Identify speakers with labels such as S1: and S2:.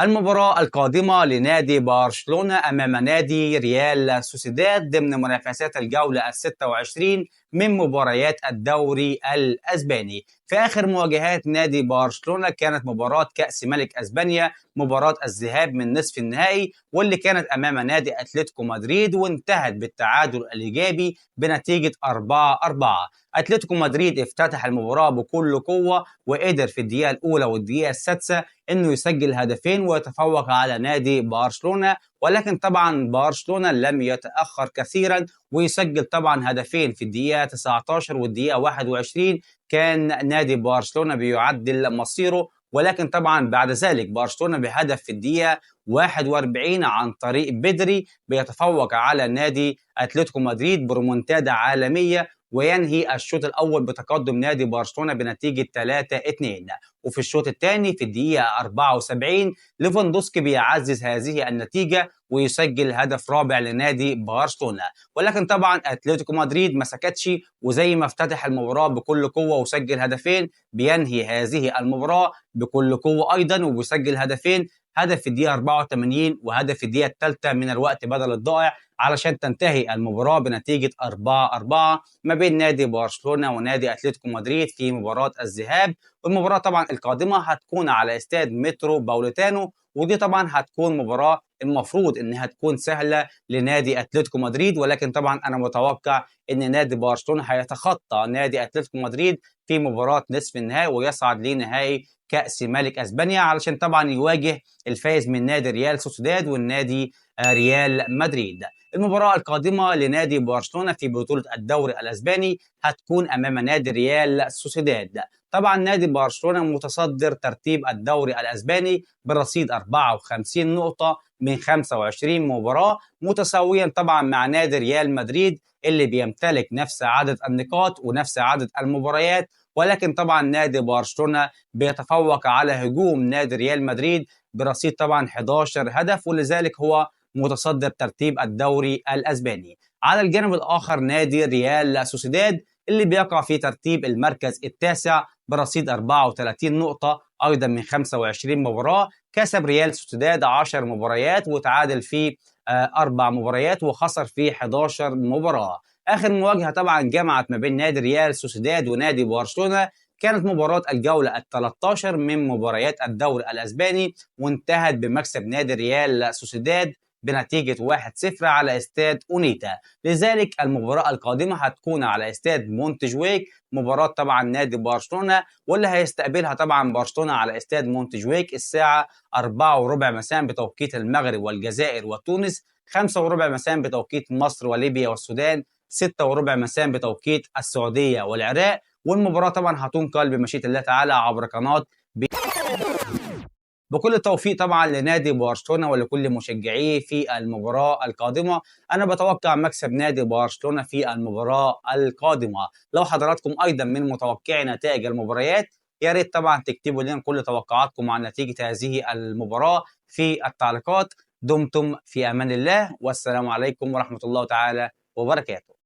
S1: المباراة القادمة لنادي برشلونة أمام نادي ريال سوسيداد ضمن منافسات الجولة ال26 من مباريات الدوري الأسباني. في آخر مواجهات نادي برشلونة كانت مباراة كأس ملك أسبانيا، مباراة الذهاب من نصف النهائي، واللي كانت أمام نادي أتلتيكو مدريد وانتهت بالتعادل الإيجابي بنتيجة 4-4. أتلتيكو مدريد افتتح المباراة بكل قوة وقدر في الدقيقة الأولى والدقيقة السادسة إنه يسجل هدفين ويتفوق على نادي برشلونة، ولكن طبعا برشلونة لم يتأخر كثيرا ويسجل طبعا هدفين في الدقيقة 19 والدقيقة 21. كان نادي برشلونة بيعدل مصيره، ولكن طبعا بعد ذلك برشلونة بهدف في الدقيقة 41 عن طريق بدري بيتفوق على نادي أتلتيكو مدريد بريمونتادا عالمية وينهي الشوط الأول بتقدم نادي برشلونة بنتيجة 3-2. وفي الشوط الثاني في الدقيقة 74 ليفاندوسكي بيعزز هذه النتيجة ويسجل هدف رابع لنادي برشلونة، ولكن طبعا أتلتيكو مدريد ما سكتش، وزي ما افتتح المباراة بكل قوة وسجل هدفين بينهي هذه المباراة بكل قوة أيضا وبيسجل هدفين، هدف في الدقيقة 84 وهدف في الدقيقة الثالثة من الوقت بدل الضائع، علشان تنتهي المباراة بنتيجة 4-4 ما بين نادي برشلونة ونادي أتلتيكو مدريد في مباراة الذهاب. والمباراة طبعا القادمة هتكون على استاد مترو باوليتانو، ودي طبعا هتكون مباراة المفروض انها تكون سهلة لنادي أتلتيكو مدريد، ولكن طبعا انا متوقع ان نادي برشلونة هيتخطى نادي أتلتيكو مدريد في مباراة نصف النهائي ويصعد لنهائي كأس ملك أسبانيا، علشان طبعا يواجه الفائز من نادي ريال سوسيداد والنادي ريال مدريد. المباراة القادمة لنادي برشلونة في بطولة الدوري الأسباني هتكون أمام نادي ريال سوسيداد. طبعا نادي برشلونة متصدر ترتيب الدوري الأسباني برصيد 54 نقطة من 25 مباراة، متساويا طبعا مع نادي ريال مدريد اللي بيمتلك نفس عدد النقاط ونفس عدد المباريات، ولكن طبعا نادي برشلونة بيتفوق على هجوم نادي ريال مدريد برصيد طبعا 11 هدف، ولذلك هو متصدر ترتيب الدوري الأسباني. على الجانب الآخر نادي ريال سوسيداد اللي بيقع في ترتيب المركز التاسع برصيد 34 نقطة أيضا من 25 مباراة. كسب ريال سوسيداد 10 مباريات وتعادل في 4 مباريات وخسر في 11 مباراة. آخر مواجهة طبعا جمعت ما بين نادي ريال سوسيداد ونادي برشلونة كانت مباراة الجولة ال13 من مباريات الدوري الأسباني، وانتهت بمكسب نادي ريال سوسيداد بنتيجة 1-0 على استاد أونيتا. لذلك المباراة القادمة هتكون على استاد مونتجويك، مباراة طبعا نادي برشلونة واللي هيستقبلها طبعا برشلونة على استاد مونتجويك الساعة 4:15 مساء بتوقيت المغرب والجزائر وتونس، 5:15 مساء بتوقيت مصر وليبيا والسودان، 6:15 مساء بتوقيت السعودية والعراق. والمباراة طبعا هتنقل بمشيئة الله تعالى عبر قناة بكل التوفيق طبعا لنادي برشلونة ولكل مشجعيه في المباراة القادمة. أنا بتوقع مكسب نادي برشلونة في المباراة القادمة. لو حضراتكم أيضا من متوقعي نتائج المباريات يا ريت طبعا تكتبوا لنا كل توقعاتكم عن نتيجة هذه المباراة في التعليقات. دمتم في أمان الله والسلام عليكم ورحمة الله تعالى وبركاته.